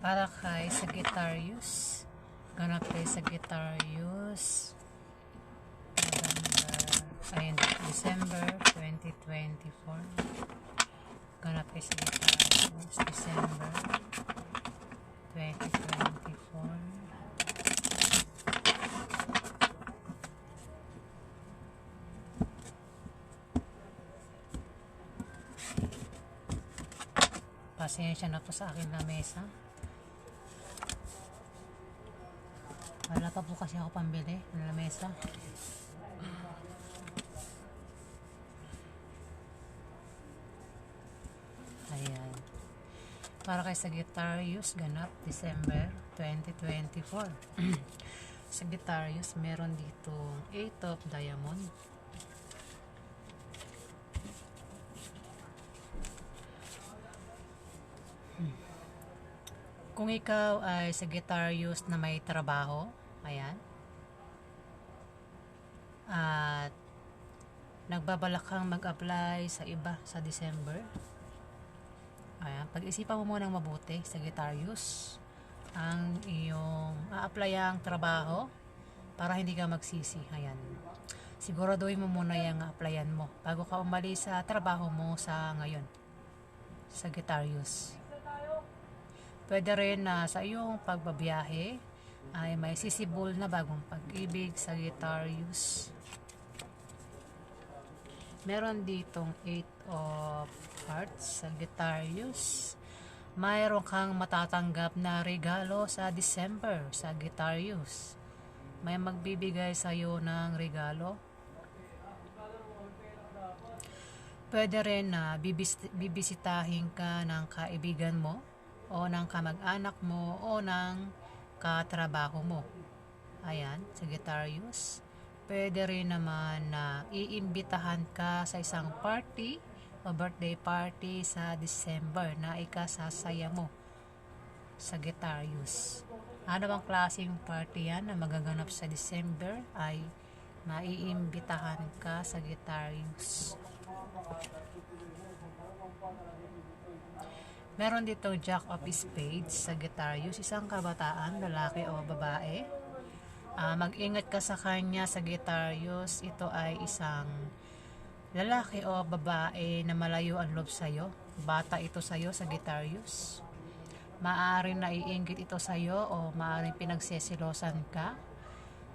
Para kay Sagittarius, ganap kay Sagittarius, December 2024. Ganap kay Sagittarius, December 2024. Pasensya na po sa akin na mesa. Wala pa po kasi ako pambili ng lamesa. Ayan. Para kay Sagittarius, ganap December 2024. Sagittarius, meron dito 8 of diamond. Kung ikaw ay Sagittarius na may trabaho, ayan, at nagbabalak kang mag-apply sa iba sa December, ayan, pag-isipan mo munang mabuti, Sagittarius, ang iyong a-applyang trabaho para hindi ka magsisi. Ayan, siguraduhin mo muna yung applyan mo bago ka umalis sa trabaho mo sa ngayon, Sagittarius. Pwede rin na sa iyong pagbabiyahe ay may sisibol na bagong pag-ibig, Sagittarius. Meron ditong 8 of hearts, Sagittarius. Mayroon kang matatanggap na regalo sa December, Sagittarius. May magbibigay sa iyo ng regalo. Pwede rin na bibisitahin ka ng kaibigan mo, o ng kamag-anak mo, o ng katrabaho mo. Ayan, Sagittarius. Pwede rin naman na iimbitahan ka sa isang party o birthday party sa December na ikasasaya mo, Sagittarius. Ano bang klaseng party yan na magaganap sa December ay maiimbitahan ka, Sagittarius. Meron dito Jack of Spades, Sagittarius, isang kabataan, lalaki o babae. Mag-ingat ka sa kanya, Sagittarius. Ito ay isang lalaki o babae na malayo ang loob sa'yo. Bata ito sa'yo, Sagittarius. Maaaring naiinggit ito sa'yo o maaaring pinagsesilosan ka.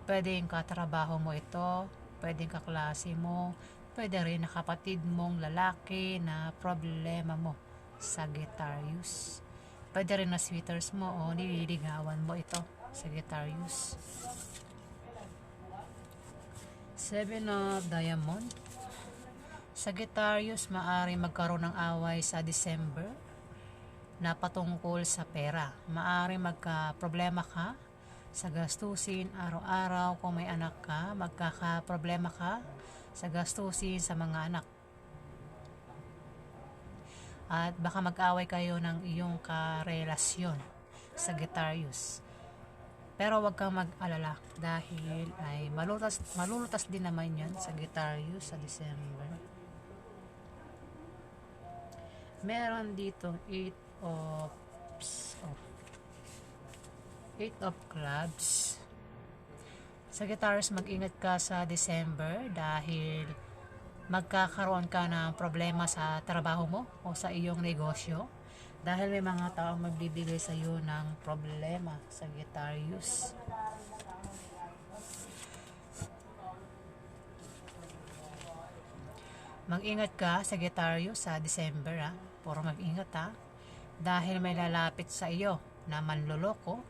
Pwedeng katrabaho mo ito, pwedeng kaklase mo, pwede rin na kapatid mong lalaki na problema mo, Sagittarius. Pwede rin na sweeters mo o nililigawan mo ito, Sagittarius. 7 of diamond. Sagittarius, maaaring magkaroon ng away sa December na patungkol sa pera. Maaaring magka-problema ka sa gastusin araw-araw. Kung may anak ka, magkaka-problema ka sa gastusin sa mga anak. At baka mag-away kayo ng iyong karelasyon, Sagittarius. Pero wag kang mag-alala dahil ay malulutas din naman yan, Sagittarius, sa December. Meron dito 8 of clubs. Sagittarius, mag-ingat ka sa December dahil magkakaroon ka ng problema sa trabaho mo o sa iyong negosyo dahil may mga taong magbibigay sa iyo ng problema, Sagittarius. Mag-ingat ka, Sagittarius, sa December, puro mag-ingat dahil may lalapit sa iyo na manloloko.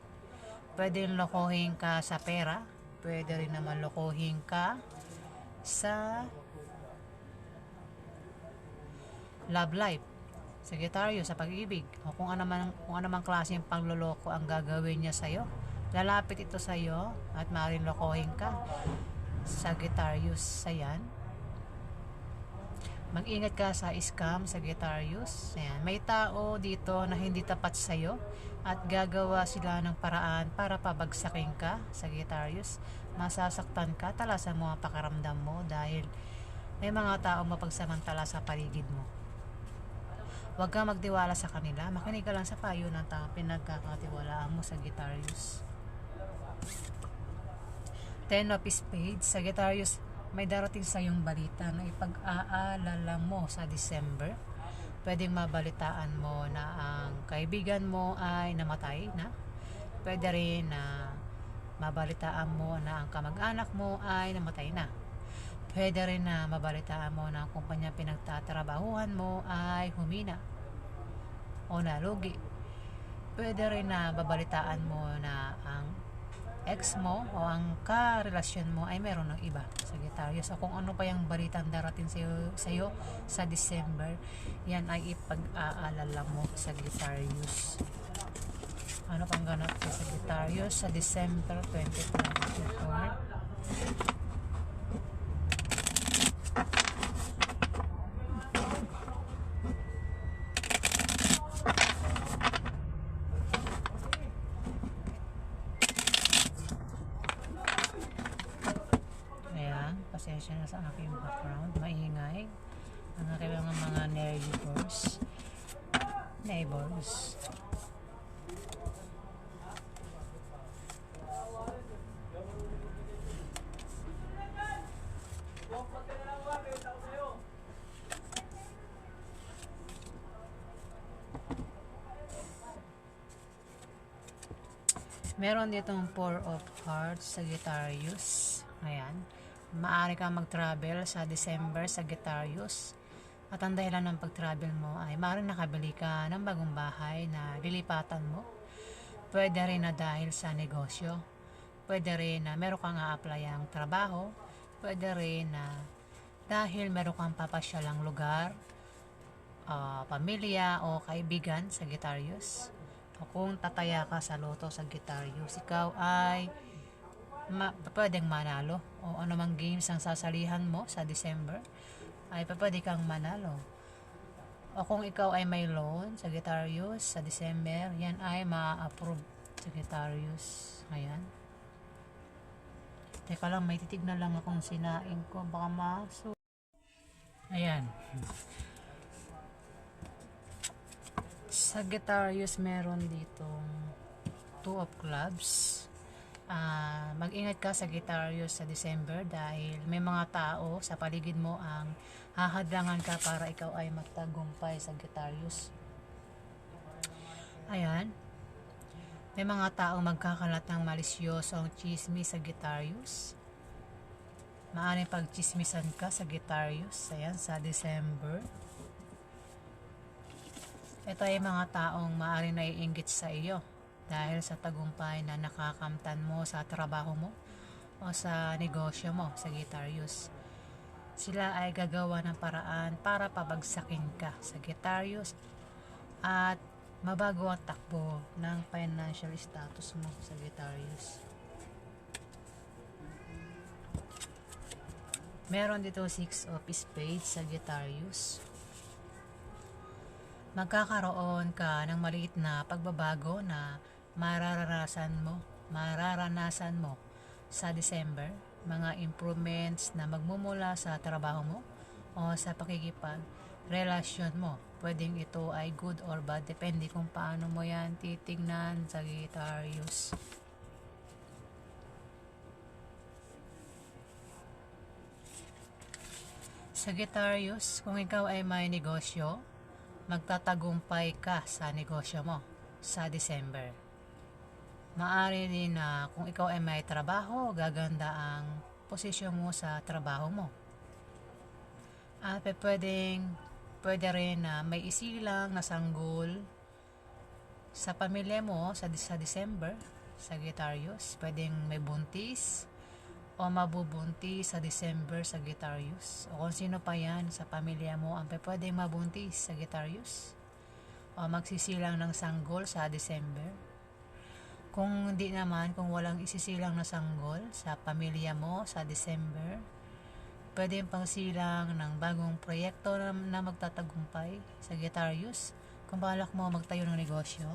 Pwede lokohin ka sa pera, pwede rin naman lokohin ka sa love life, Sagittarius, sa pag-ibig, o kung ano man klaseng pangloloko ang gagawin niya sa'yo. Lalapit ito sa'yo at maaaring lokohin ka, Sagittarius, sa yan. Mag-ingat ka sa scam, Sagittarius. Ayan. May tao dito na hindi tapat sa'yo at gagawa sila ng paraan para pabagsakin ka, Sagittarius. Masasaktan ka, talasan mo ang pakiramdam mo dahil may mga taong mapagsamantala sa paligid mo. Huwag kang magtiwala sa kanila. Makinig ka lang sa payo ng pinagkakatiwalaan mo, Sagittarius. Ten of Spades, Sagittarius, may darating sa iyong balita na ipag-aalala mo sa December. Pwedeng mabalitaan mo na ang kaibigan mo ay namatay na. Pwede rin na mabalitaan mo na ang kamag-anak mo ay namatay na. Pwede rin na mabalitaan mo na ang kumpanya pinagtatrabahuhan mo ay humina o nalugi. Pwede rin na babalitaan mo na ang ex mo o ang karelasyon mo ay meron ng iba, Sagittarius. O kung ano pa yung balitang darating sa'yo sa December, yan ay ipag-aalala mo, Sagittarius. Ano pang ganap sa Sagittarius sa December 2024? Pasensya na sa aking background, maingay ang aking mga neighbors. Meron ditong Four of Hearts, Sagittarius. Ayan. Maaari kang mag-travel sa December, Sagittarius. At ang dahilan ng pag-travel mo ay maaaring nakabili ka ng bagong bahay na lilipatan mo. Pwede rin na dahil sa negosyo. Pwede rin na meron kang a-applyang trabaho. Pwede rin na dahil meron kang papasyalang lugar, pamilya o kaibigan, Sagittarius. O kung tataya ka sa loto, Sagittarius, ikaw ay pwedeng manalo. O anumang games ang sasalihan mo sa December ay pwede kang manalo. O kung ikaw ay may loan, Sagittarius, sa December, yan ay ma-approve, Sagittarius. Ayan. Teka lang, may titignan lang akong sinain ko, baka maso. Ayan. Sagittarius, meron ditong Two of Clubs. Mag-ingat ka, Sagittarius, sa December dahil may mga tao sa paligid mo ang hahadlangan ka para ikaw ay magtagumpay, Sagittarius. Ayan. May mga tao magkakalat ng malisyosong chismis, Sagittarius. Maaaring pagchismisan ka, Sagittarius. Ayan, sa December. Ito ay mga taong maaaring naiinggit sa iyo dahil sa tagumpay na nakakamtan mo sa trabaho mo o sa negosyo mo, Sagittarius. Sila ay gagawa ng paraan para pabagsakin ka, Sagittarius, at mabago ang takbo ng financial status mo, Sagittarius. Meron dito 6 of Spades, Sagittarius. Magkakaroon ka ng maliit na pagbabago na mararanasan mo sa December. Mga improvements na magmumula sa trabaho mo o sa pakikipagrelasyon mo. Pwedeng ito ay good or bad, depende kung paano mo yan titignan, Sagittarius. Sagittarius, kung ikaw ay may negosyo, magtatagumpay ka sa negosyo mo sa December. Maaari din na kung ikaw ay may trabaho, gaganda ang posisyon mo sa trabaho mo. At pwede rin na may isilang na sanggol sa pamilya mo sa December, Sagittarius. Pwedeng may buntis o mabubuntis sa December, Sagittarius. O kung sino pa yan sa pamilya mo ang pwedeng mabuntis, Sagittarius. O magsisilang ng sanggol sa December. Kung hindi naman, kung walang isisilang na sanggol sa pamilya mo sa December, pwedeng pangsilang ng bagong proyekto na magtatagumpay, Sagittarius. Kung balak mo magtayo ng negosyo,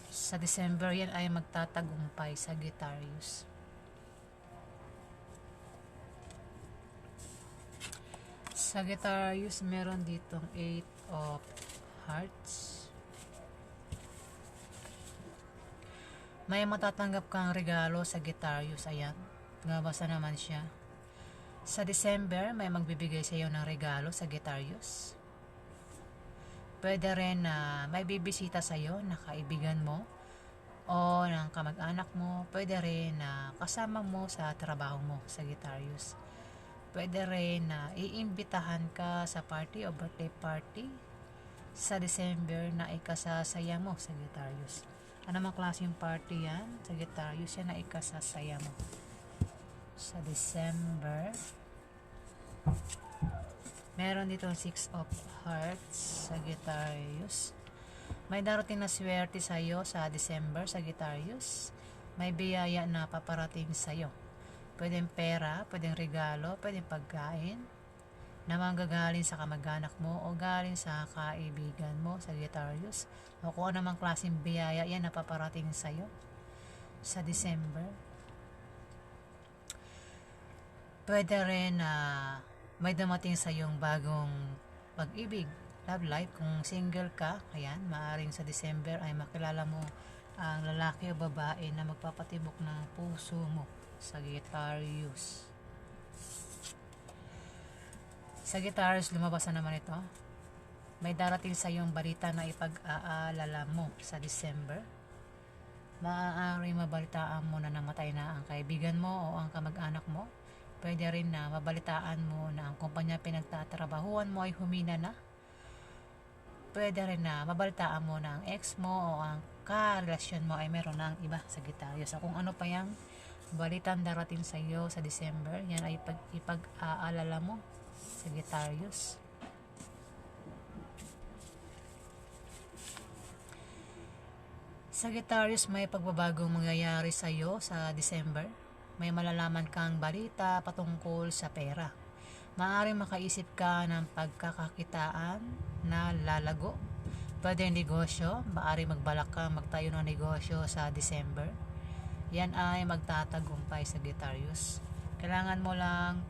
sa December yan ay magtatagumpay, Sagittarius. Sagittarius, meron ditong 8 of Hearts. May matatanggap kang regalo sa Sagittarius. Ayan, nabasa naman siya. Sa December, may magbibigay sa iyo ng regalo sa Sagittarius. Pwede rin na may bibisita sa iyo na kaibigan mo o ng kamag-anak mo. Pwede rin na kasama mo sa trabaho mo sa Sagittarius. Pwede rin na iimbitahan ka sa party o birthday party sa December na ikasasaya mo sa Sagittarius. Ano mang klaseng party yan? Sagittarius, yan na ikasasaya mo sa December. Meron dito 6 of Hearts, Sagittarius. May darating na swerte sa iyo sa December, Sagittarius. May biyaya na paparating sa iyo. Pwedeng pera, pwedeng regalo, pwedeng pagkain na manggagaling sa kamag-anak mo o galing sa kaibigan mo, Sagittarius. O kung anumang klaseng biyaya yan na paparating sa iyo sa December. Pwede rin na may dumating sa iyong bagong pag-ibig, love life. Kung single ka, ayan, maaaring sa December ay makilala mo ang lalaki o babae na magpapatibok ng puso mo, Sagittarius. Sagittarius, lumabas na naman ito. May darating sa iyong balita na ipag-aalala mo sa December. Maaari mabalitaan mo na namatay na ang kaibigan mo o ang kamag-anak mo. Pwede rin na mabalitaan mo na ang kumpanya pinagtatrabahuan mo ay humina na. Pwede rin na mabalitaan mo na ang ex mo o ang karelasyon mo ay meron ng iba, Sagittarius. So, kung ano pa yung balitang darating sa iyo sa December, yan ay ipag-aalala mo, Sagittarius. Sagittarius, may pagbabagong mangyayari sa iyo sa December. May malalaman kang balita patungkol sa pera. Maaaring makaisip ka ng pagkakakitaan na lalago. Pwede negosyo, maaaring magbalak kang magtayo ng negosyo sa December. Yan ay magtatagumpay, Sagittarius. Kailangan mo lang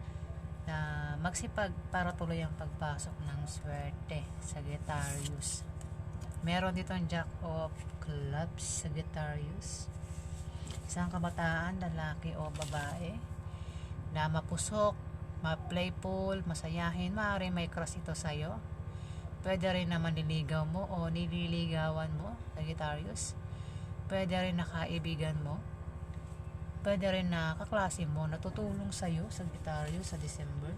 na magsipag para tuloy ang pagpasok ng swerte, Sagittarius. Meron dito ang Jack of Clubs, Sagittarius. Isang kabataan, lalaki o babae na mapusok, ma-playful, masayahin. Maaaring may crush ito sa'yo. Pwede rin na manliligaw mo o nililigawan mo, Sagittarius. Pwede rin na kaibigan mo. Pwede rin na kaklase mo na tutulong sa'yo, Sagittarius, sa December.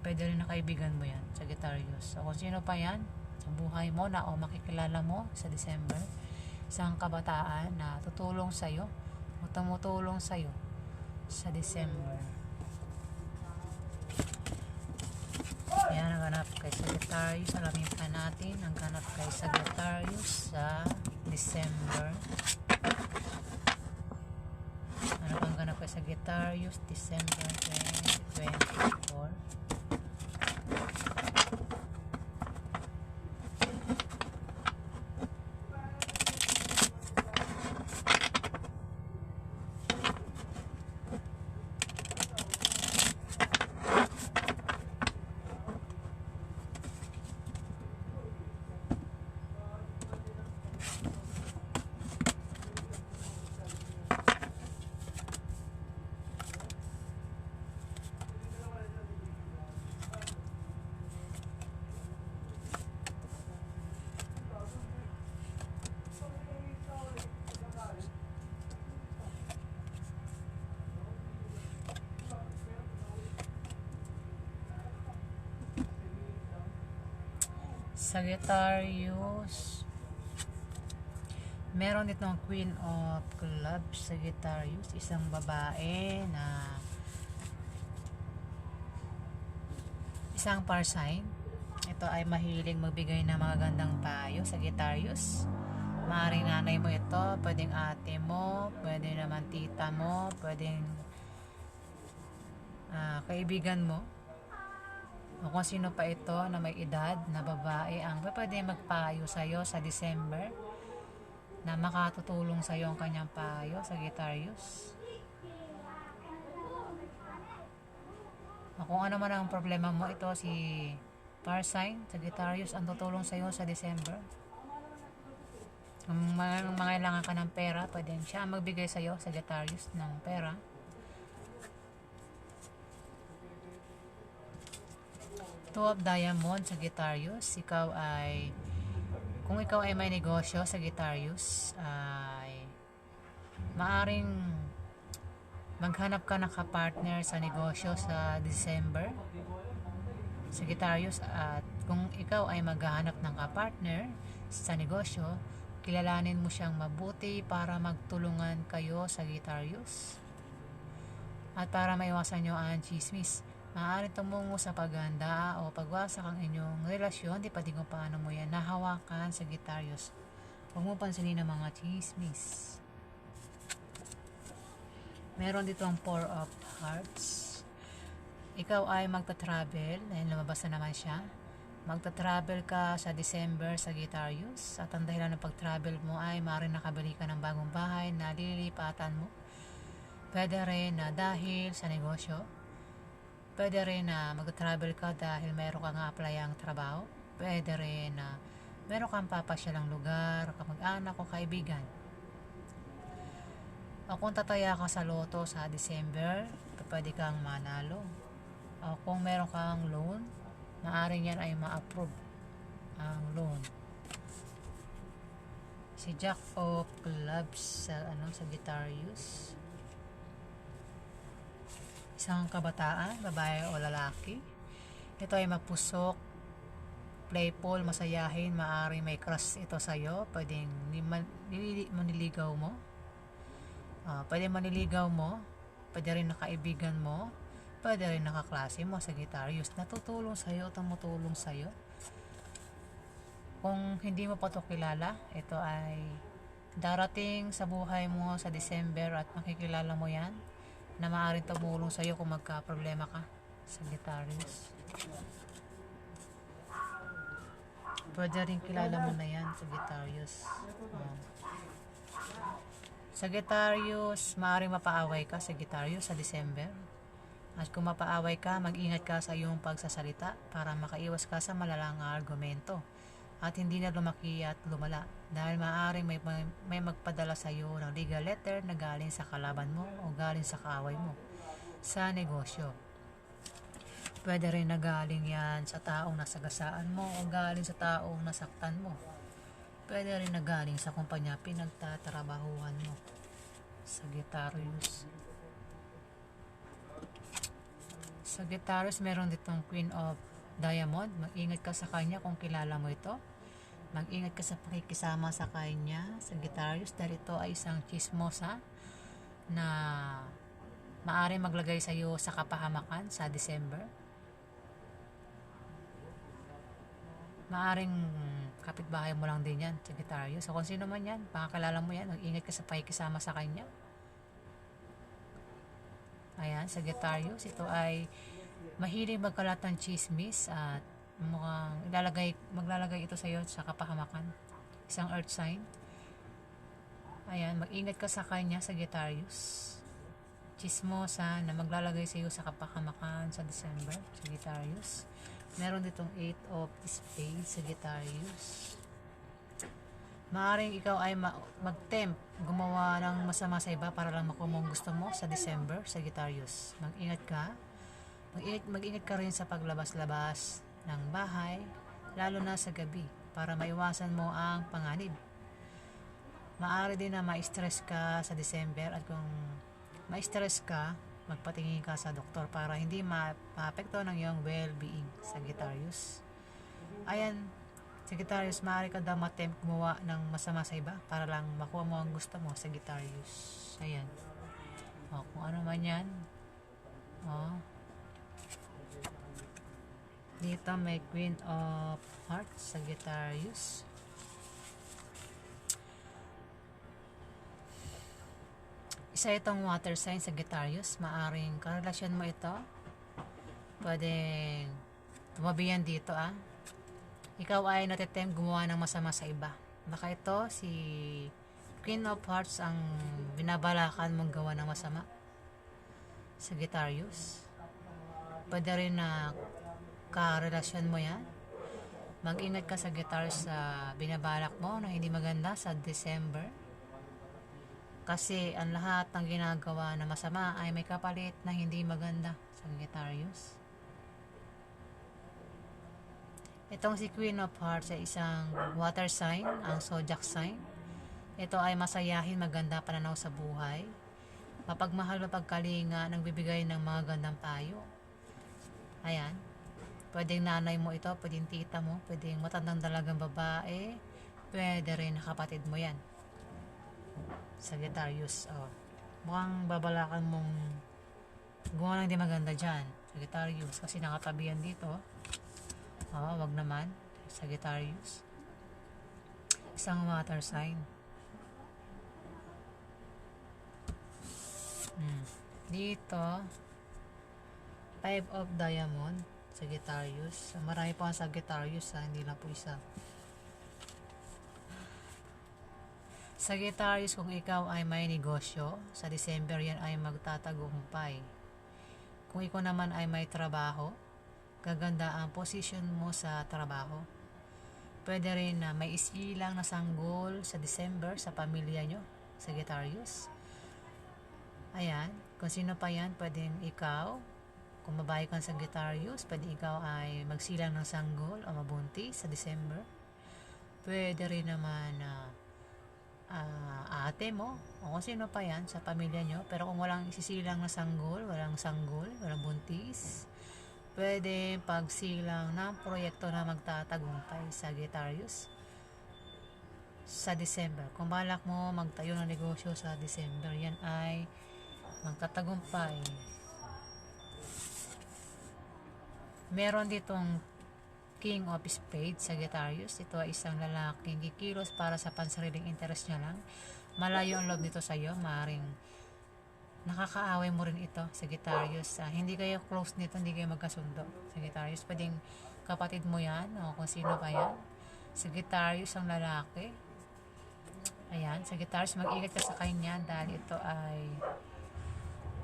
Pwede rin na kaibigan mo yan, Sagittarius. So, kung sino pa yan sa buhay mo na o makikilala mo sa December, isang kabataan na tutulong sa'yo o tumutulong sa'yo sa December. Yan ang ganap kay Sagittarius. Alamin pa natin ang ganap kay Sagittarius sa December. Ano pang ganap kay Sagittarius December 2024? Sagittarius, meron ditong Queen of Clubs, Sagittarius, isang babae na isang fire sign. Ito ay mahilig magbigay ng mga gandang payo, Sagittarius. Maaaring nanay mo ito, pwedeng ate mo, pwede naman tita mo, pwedeng kaibigan mo. O kung sino pa ito na may edad na babae ang pwede magpayo sa'yo sa December na makatutulong sa'yo ang kanyang payo, Sagittarius. O kung ano man ang problema mo, ito si Fire sign, Sagittarius, ang tutulong sa iyo sa December. Kung mangailangan ka ng pera, pwede siya magbigay sa iyo, Sagittarius, ng pera. Two of Diamond, Sagittarius, kung ikaw ay may negosyo, Sagittarius, ay maaring maghanap ka ng kapartner sa negosyo sa December, Sagittarius. At kung ikaw ay maghahanap ng kapartner sa negosyo, kilalanin mo siyang mabuti para magtulungan kayo, Sagittarius. At para maiwasan nyo ang chismis, maaaring tumungo sa paghanda o pagwasak ang inyong relasyon. Di pa din kung paano mo yan nahawakan, Sagittarius. Huwag mo pansinin ang mga chismis. Meron dito ang Four of Hearts. Ikaw ay magta-travel, dahil lumabas na naman siya. Magta-travel ka sa December, Sagittarius. At ang dahilan ng pag-travel mo ay maaaring nakabili ka ng bagong bahay na lilipatan mo. Pwede rin na dahil sa negosyo. Pwede rin na magta-travel ka dahil meron kang apply-ang trabaho. Pwede rin na meron kang papasyalang lugar, kamag-anak o kaibigan. O kung tataya ka sa loto sa December, pwede kang manalo. O kung meron kang loan, maaaring yan ay ma-approve ang loan. Si Jack of Clubs sa Sagittarius. Isang kabataan, babae o lalaki. Ito ay mapusok, playful, masayahin, maaaring may crush ito sa iyo. Pwedeng maniligaw mo. Pwede maniligaw mo, pwede rin nakaibigan mo, pwede rin nakaklase mo, Sagittarius. Natutulong sa'yo, tumutulong sa'yo. Kung hindi mo pa ito kilala, ito ay darating sa buhay mo sa December at makikilala mo yan na maaaring tumulong sa'yo kung magka-problema ka, Sagittarius. Pwede rin kilala mo na yan, Sagittarius. Sagittarius, maaaring mapaaway ka, Sagittarius, sa December. At kung mapaaway ka, mag-ingat ka sa iyong pagsasalita para makaiwas ka sa malalang argumento at hindi na lumaki at lumala, dahil maaaring may magpadala sa iyo ng legal letter na galing sa kalaban mo o galing sa kaaway mo sa negosyo. Pwede rin na galing yan sa taong nasagasaan mo o galing sa taong nasaktan mo. Pwede rin na galing sa kumpanya pinagtatrabahuhan mo, Sagittarius. Sagittarius, meron ditong Queen of Diamond. Mag-ingat ka sa kanya kung kilala mo ito. Mag-ingat ka sa pakikisama sa kanya, Sagittarius, dahil ito ay isang chismosa na maaari maglagay sa iyo sa kapahamakan sa December. Maaring kapitbahay mo lang din yan, Sagittarius. So kung sino man yan, pakakilala mo yan, mag-ingat ka sa pakikisama sa kanya. Ayan, Sagittarius, ito ay mahilig magkalat ng chismis at mukhang maglalagay ito sa iyo sa kapahamakan. Isang earth sign. Ayan, mag-ingat ka sa kanya, Sagittarius. Chismosa na maglalagay sa iyo sa kapahamakan sa December, Sagittarius. Meron ditong 8 of Spades, Sagittarius. Maaring ikaw ay mag-tempt gumawa ng masama sa iba para lang makuha mo ang gusto mo sa December, Sagittarius. Mag-ingat ka. Mag-ingat ka rin sa paglabas-labas ng bahay, lalo na sa gabi, para maiwasan mo ang panganib. Maaari din na ma-stress ka sa December, at kung ma-stress ka, magpatingin ka sa doktor para hindi ma-apekto ng iyong well-being, Sagittarius. Ayan, Sagittarius, maaari ka daw ma-tempt gumawa ng masama sa iba para lang makuha mo ang gusto mo, Sagittarius. Ayan. Kung ano man yan. Dito may Queen of Hearts, Sagittarius. Isa itong water sign, Sagittarius. Maaring karelasyon mo ito. Pwedeng tumabi yan dito, Ikaw ay natitempt gumawa ng masama sa iba. Baka ito si Queen of Hearts ang binabalakan mong gawa ng masama, Sagittarius. Pwede rin na karelasyon mo yan. Mag-ingat ka, Sagittarius, sa binabalak mo na hindi maganda sa December. Kasi ang lahat ng ginagawa na masama ay may kapalit na hindi maganda, Sagittarius. Itong si Queen of Hearts ay isang water sign, ang zodiac sign. Ito ay masayahin, maganda pananaw sa buhay. Mapagmahal, mapagkalinga, nagbibigay ng mga gandang payo. Ayan. Pwedeng nanay mo ito, pwedeng tita mo, pwedeng matandang dalagang babae, pwede rin kapatid mo yan. Sagittarius, mukhang babalakan mong gumawa ng di maganda dyan, Sagittarius, kasi nakatabi yan dito. Wag naman, Sagittarius. Isang water sign. Dito, 5 of diamond, Sagittarius. Marami po ang Sagittarius, hindi lang po isa. Sagittarius, kung ikaw ay may negosyo, sa December yan ay magtatagumpay. Kung ikaw naman ay may trabaho, gaganda ang position mo sa trabaho. Pwede rin na may isilang na sanggol sa December sa pamilya nyo, Sagittarius. Ayan, kung sino pa yan, pwedeng ikaw. Kung babae kang Sagittarius, pwede ikaw ay magsilang ng sanggol o mabuntis sa December. Pwede rin naman ate mo o kung sino pa yan sa pamilya nyo. Pero kung walang isisilang na sanggol, walang buntis, pwede pagsilang ng proyekto na magtatagumpay, Sagittarius, sa December. Kung balak mo magtayo ng negosyo sa December, yan ay magtatagumpay. Meron ditong King of Spades, Sagittarius. Ito ay isang lalaking kikilos para sa pansariling interest niya lang. Malayo ang loob nito sa iyo. Maring nakakaaway mo rin ito, Sagittarius. Hindi kayo close nito, hindi kayo magkasundo, Sagittarius. Pwedeng kapatid mo yan o kung sino pa yan. Sagittarius ang lalaki. Ayan, Sagittarius, mag-ingat ka sa kanya dahil ito ay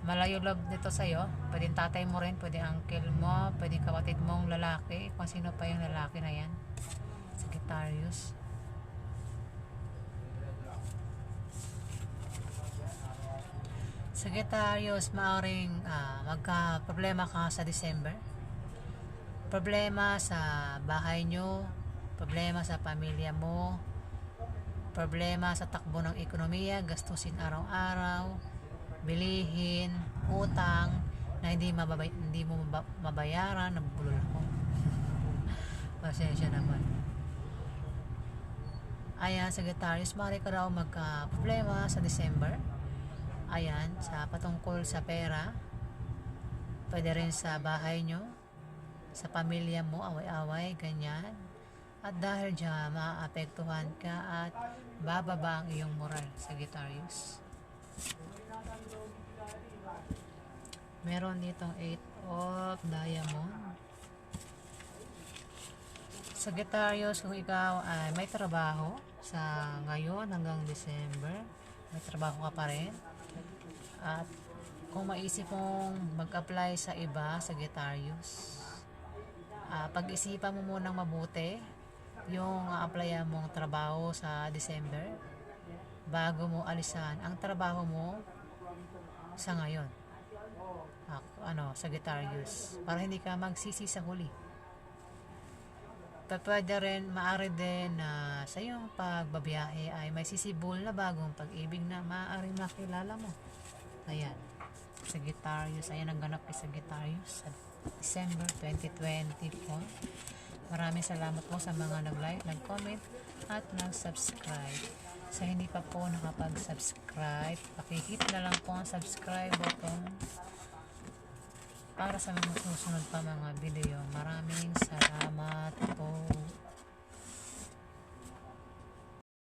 malayo loob nito sa'yo. Pwedeng tatay mo rin, pwedeng uncle mo, pwedeng kapatid mong lalaki, kung sino pa yung lalaki na yan, Sagittarius. Sagittarius, maaaring magka-problema ka sa December. Problema sa bahay nyo, problema sa pamilya mo, problema sa takbo ng ekonomiya, gastusin araw-araw, bilihin, utang na hindi mo mabayaran, nabulol ako. Pasensya naman. Ayan, Sagittarius, maaari ka raw magka-problema sa December. Ayan, sa patungkol sa pera, pwede rin sa bahay nyo, sa pamilya mo, away-away, ganyan. At dahil dyan, maapektuhan ka at bababa ang iyong moral, Sagittarius. Meron ditong 8 of diamond. Sagittarius, kung ikaw ay may trabaho sa ngayon hanggang December, may trabaho ka pa rin. At kung maisip mong mag-apply sa iba, Sagittarius, pag-isipan mo munang mabuti yung applyan mong trabaho sa December bago mo alisan ang trabaho mo sa ngayon, Sagittarius, para hindi ka magsisi sa huli. Pwede rin, maaari din na sa iyong pagbabiyahe ay may sisibol na bagong pag-ibig na maaari makilala mo. Ayan, Sagittarius, ayan ang ganap kay Sagittarius sa December 2024. Maraming salamat po sa mga nag-like, nag-comment at nag-subscribe. Sa hindi pa po nakapag-subscribe, pakihit na lang po ang subscribe button para sa mga susunod pa mga video. Maraming salamat po.